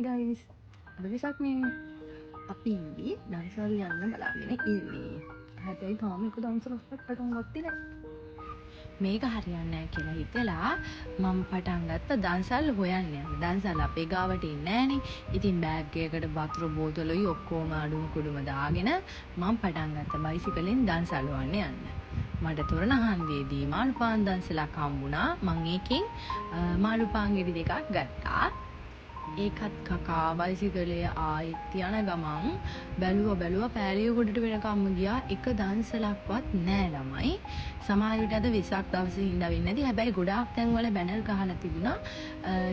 Hi guys. Wesak නේ. අපි දන්සල් යන්න බලාගෙන ඉන්නේ. හැබැයි තාම එක දන්සලක් පටන් ගත්තේ නැහැ. මේක හරියන්නේ නැහැ කියලා හිතලා මම පටන් ගත්ත දන්සල් හොයන්න යන්න. දන්සල් අපේ ගාවට ඉන්නේ නැහනේ. ඉතින් බෑග් එකකට වතුර බෝතලුයි ඔක්කොම අඩුම කුඩුම දාගෙන මම පටන් ගත්ත බයිසිකලෙන් දන්සල් හොයන්න යන්න. මට තොරණ හන්දියේදී මාළුපාන් දන්සලක් හම්බුණා. මම ඒකෙන් මාළුපාන් ගෙඩි දෙකක් ගත්තා. ඒකත් කකා බයිසිකලේ ආයෙත් යන ගමන් බැලුවා පෑලිය ගොඩට වෙනකම්ම ගියා. එක දන්සලක්වත් නෑ ළමයි. සමහර විට අද වෙසක් දවසේ හින්දා වෙන්නේ නැති. හැබැයි ගොඩාක් තැන්වල බැනර් ගහලා තිබුණා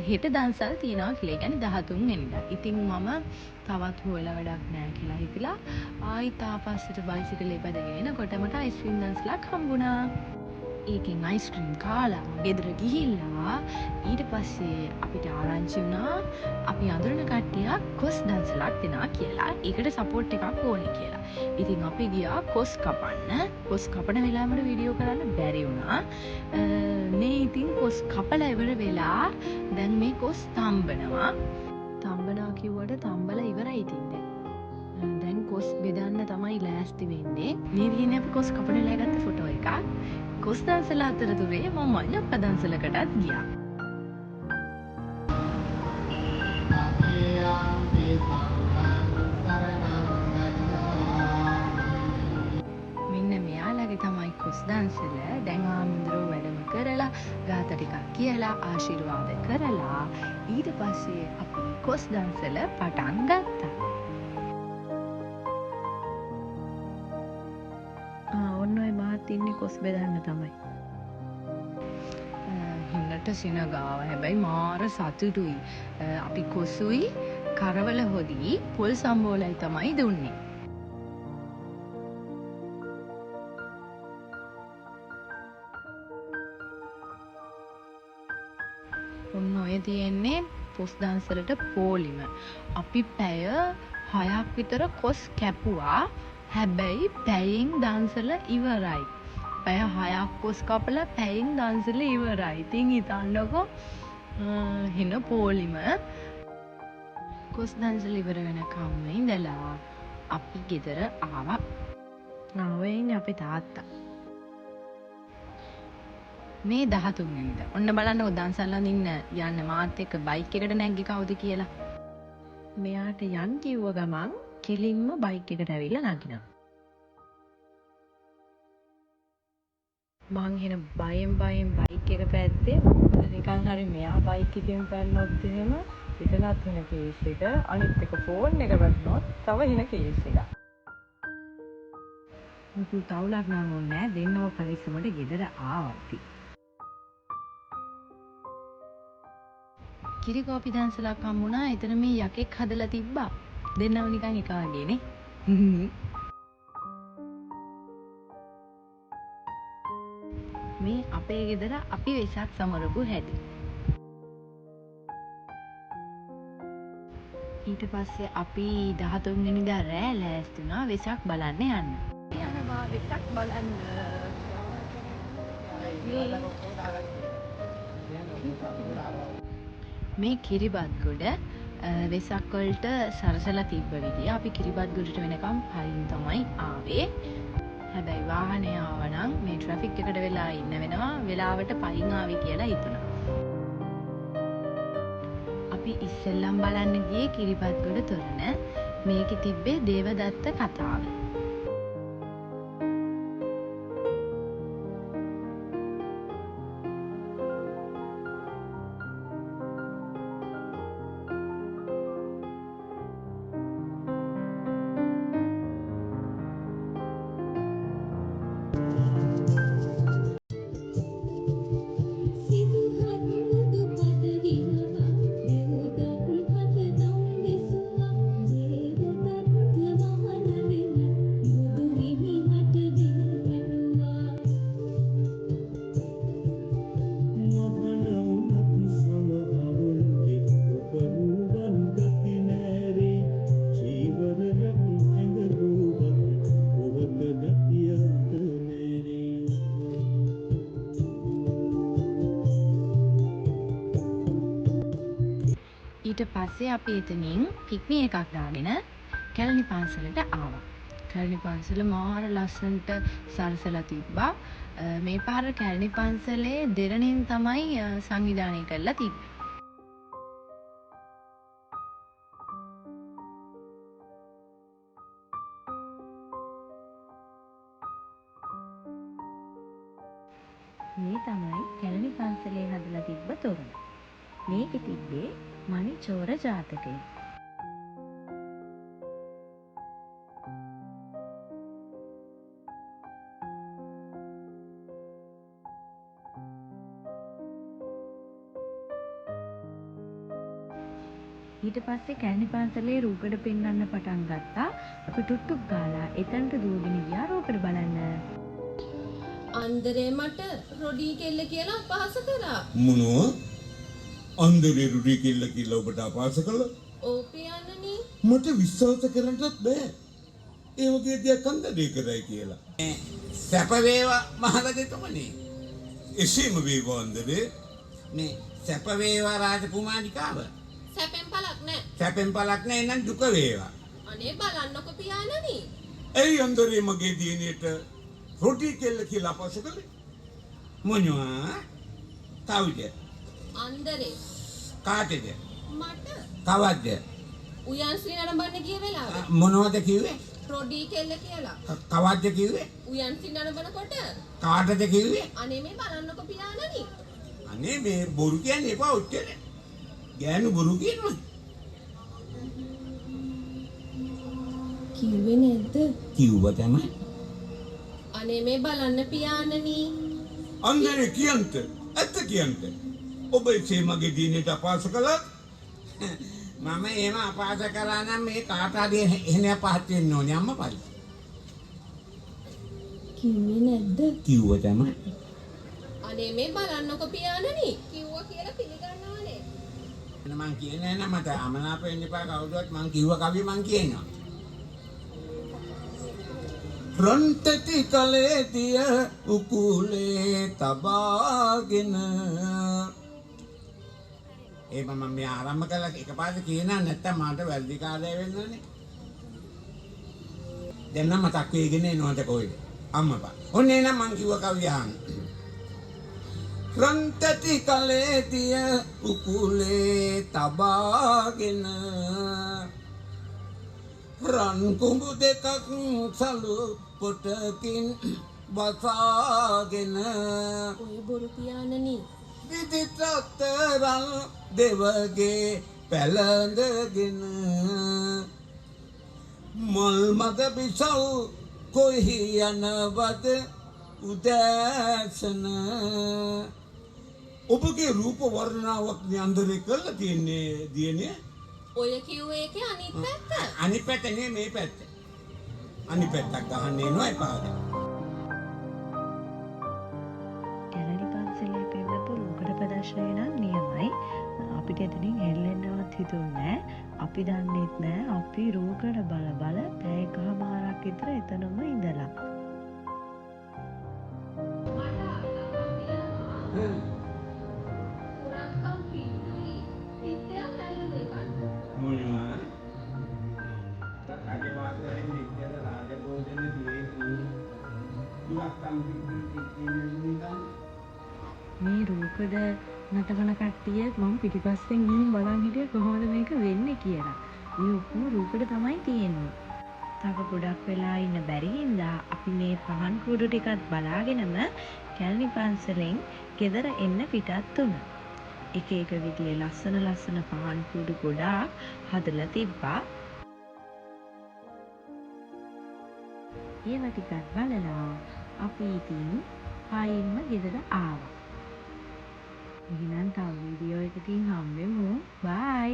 හෙට දන්සල් තියනවා කියලා. ඒ කියන්නේ 13 වෙනිදා. ඉතින් මම තවත් හොයලා වැඩක් නෑ කියලා හිතලා ආයෙත් ආපස්සට බයිසිකලේ පැදගෙන එනකොට මට අයිස්ක්‍රීම් දන්සලක් හම්බුණා. ඒකෙන් අයිස්ක්‍රීම් කාලා ගෙදර ගිහිල්ලා ඊට පස්සේ අපිට ආරංචි වුණා අපි අඳුරන කට්ටියක් කොස් දන්සලක් දෙනවා කියලා. ඒකට සපෝට් එකක් ඕනේ කියලා. ඉතින් අපි ගියා කොස් කපන්න. කොස් කපන වෙලාවෙම වීඩියෝ කරන්න බැරි වුණා. මේ ඉතින් කොස් කපලා ඉවර වෙලා දැන් මේ කොස් තම්බනවා. තම්බනවා කිව්වට තම්බලා ඉවරයි ඉතින් දැන් කොස් බෙදන්න තමයි ලෑස්ති වෙන්නේ. මේ තියෙන්නේ අපි කොස් කපන වෙලාව ගත්ත ෆොටෝ එකක්. කොස් දන්සල අතරතුරේ මම මඤ්ඤොක්ක දන්සලකටත් ගියා. මෙන්න මෙයාලගේ තමයි කොස් දන්සල. දැන් ආමඳුරෝ වැඩම කරලා ගාථා ටිකක් කියලා ආශිර්වාද කරලා ඊට පස්සේ අපි කොස් දන්සල පටන් ගත්තා. ඔන්න ඔය මාත් ඉන්නේ කොස් බෙදන්න තමයි. හින්නට සින ගාව. හැබැයි මාර සතුටුයි. අපි කොසුයි කරවල හොදි පොල් සම්බෝලයි තමයි දුන්නේ. ඔන්න ඔය තියෙන්නේ කොස් දන්සලට පෝලිම. අපි පැය 6ක් විතර කොස් කැපුවා. හැබැයි පැයෙන් දන්සල ඉවරයි. පැය 6ක් කොස් කපලා පැයෙන් දන්සල ඉවරයි. ඉතින් හිතන්නකෝ හින පෝලිම කොස් දන්සල ඉවර වෙනකම්ම ඉඳලා අපි ගෙදර ආවා. ඔය ඉන්නේ අපේ තාත්තා. මේ 13 වෙනිදා. ඔන්න බලන්නකො දන්සල් අඳින්න යන්න මාත් එක්ක බයික් එකට නැග්ගේ කවුද කියලා. මෙයාට යන් කිව්ව ගමන් කෙලින්ම බයික් එකට ඇවිල්ලා නගිනවා. මං එහෙන බයෙන් බයික් එක පැත්තේ නිකන් හරි මෙයා බයික් එකෙන් පැන්නොත් එහෙම පිටලත් වෙන කේස් එක. අනිත් එක ෆෝන් එක වැටුනොත් තව වෙන කේස් එකක්. මුතු තවුලක් නම් ඕනේ නැහැ. දෙන්නව පරිස්සමට ගෙදර ආවා. කිරි කෝපි දන්සලක් හම්බුණා. එතන මේ යකෙක් හදලා තිබ්බා. දෙන්නව නිකන් එක වගේනේ. මේ අපේ ගෙදර අපි වෙසක් සමරපු හැටි. ඊට පස්සේ අපි 13 වෙනිදා රෑ ලෑස්ති වුණා වෙසක් බලන්න යන්න. යනවා වෙසක් බලන්න. මේ කිරිබත්ගොඩ වෙසක් වලට සරසලා තිබ්බ විදිය අපි කිරිබත්ගොඩට වෙනකම් පයින් තමයි ආවේ. හැබැයි වාහනේ ආවනම් මේ ට්‍රැෆික් එකට වෙලා ඉන්න වෙනවා. වෙලාවට පයින් ආවේ කියලා හිතුණා. අපි ඉස්සෙල්ලම් බලන්න ගියේ කිරිබත්ගොඩ තොරණ. මේකේ තිබ්බේ දේවදත්ත කතාව. පස්සේ අපි එතනින් පික්මි එකක් දාගෙන කැලණි පන්සලට ආවා. කැලණි පන්සල මාර ලස්සනට සරසලා තිබ්බා. මේ පාර කැලණි පන්සලේ දෙරණින් තමයි සංවිධානය කරලා තිබ්බේ. මේ තමයි කැලණි පන්සලේ හදලා තිබ්බ තොරණ. මේකේ තිබ්බේ මණිචෝර ජාතකය. ඊට පස්සේ කැලණි පන්සලේ රූකඩ පෙන්වන්න පටන් ගත්තා. අපි ටුට්ටුක් ගාලා එතනට දුවගෙන ගියා රූකඩ බලන්න. අන්දරේ මට රොඩි කෙල්ල කියලා අපහාස කරා. මොනවා? අන්දරේ රොඩි කෙල්ල කියලා ඔබට අපහාස කළා? ඔව් පියාණනි. මට විශ්වාස කරන්නත් බෑ. ඒ වගේ දෙයක් අන්දරේ කරයි කියලා. සැප වේවා මහරජතුමනි. එසේම වේවා අන්දරේ. මේ සැප වේවා රාජකුමාරිකාව. සැපෙන් පළක් නැහැ. සැපෙන් පළක් නැහැ නම් දුක වේවා. අනේ බලන්නකො පියාණනි. ඇයි අන්දරේ මගේ දියණියට රොඩි කෙල්ල කියලා අපහාස කළේ? මොනවා? කවුද? අන්දරේ කාටද? මට කවද්ද? උයන් ශ්‍රී නරඹන්න ගිය වෙලාවේ මොනවද කිව්වේ? රොඩි කෙල්ල කියලා. කවද්ද කිව්වේ? උයන් ශ්‍රී නරඹනකොට කාටද කිව්වේ? අනේ මේ බලන්නකො පියාණනි. අනේ මේ බොරු කියන්නේ එපා උච්චර. ගෑනු බොරු කියනවා. කිව්වේ නැද්ද? කිව්වා තමයි. අනේ මේ බලන්න පියාණනි. අන්දරේ කියන්ත ඇත්ත කියන්ත. ඔබ එසේ මගේ දියණියට අපහාස කළා? මම එහෙම අපහාස කරා නම් මේ කාට හරි එහෙම පහත් වෙන්න ඕනේ අම්මපල්ල. කිව්වේ නැද්ද? කිව්වා තමයි. අනේ මේ බලන්නකො පියාණනි. කිව්වා කියලා පිළිගන්නවනේ. මං කියන්නේ නැහැ මට අමනාප වෙන්න එපා කවුරුවත් මං කිව්ව කවිය මං කියනවා. රන්තටි කලේ දිය උකුලේ තබාගෙන ඒ මම මේ ආරම්භ කළා එකපාරට කියනවා නැත්තම් මට වැරදි කාර්යය වෙන්නනේ. දැන් නම් මතක් වෙගෙන එනවට කොයිද අම්මපා. ඔන්නේ නම් මං කිව්ව කවිය අහන්න. රන්තටි කලේ දිය උකුලේ තබාගෙන රන් කුඹු දෙකක් සලු පොටකින් බසාගෙන ඔය බොරු පියාණනි. විදිතරල් දෙවගේ පැලඳගෙන මල් මද බිසව් කොහි යනවද උදෑසන. ඔබගේ රූප වර්ණාවක් නේ අන්දරේ කරලා තියන්නේ දියණිය. ඔය කිව්වේ ඒකේ අනිත් පැත්ත. අනිත් පැත්ත නේ මේ පැත්ත. අනිත් පැත්තක් ගහන්න එනවා එපාද. කැලණි පන්සලේ පෙන්නපු රූකඩ ප්‍රදර්ශනය නම් නියමයි. අපිට එතනින් හෙල්ලෙන්නවත් හිතුන්නේ නැහැ. අපි දන්නෙත් නැහැ අපි රූකඩ බල පැය එකමාරක් විතර එතනම ඉඳලා. මොනවා? රාජ වාසයෙන් ඉතිහාස රාජ භෝජන දිවේ දුක්ඛම් පිටින් මේ රූකඩ නටවන කට්ටිය මම පිටිපස්සෙන් ගිහින් බලන් හිටියේ කොහොමද මේක වෙන්නේ කියලා. මේ ඔක්කොම රූකඩ තමයි තියෙන්නේ. තව ගොඩක් වෙලා ඉන්න බැරි හින්දා අපි මේ පහන් කුඩු ටිකත් බලාගෙනම කැලණි පන්සලෙන් ගෙදර එන්න පිටත් වුණා. එක එක විදිහේ ලස්සන පහන් කුඩු ගොඩාක් හදලා තිබ්බා. ඒව ටිකක් බලලා අපි ඉතින් ආයෙම ගෙදර ආවා. එහෙනම් තව වීඩියෝ එකකින් හම්බෙමු. බයි.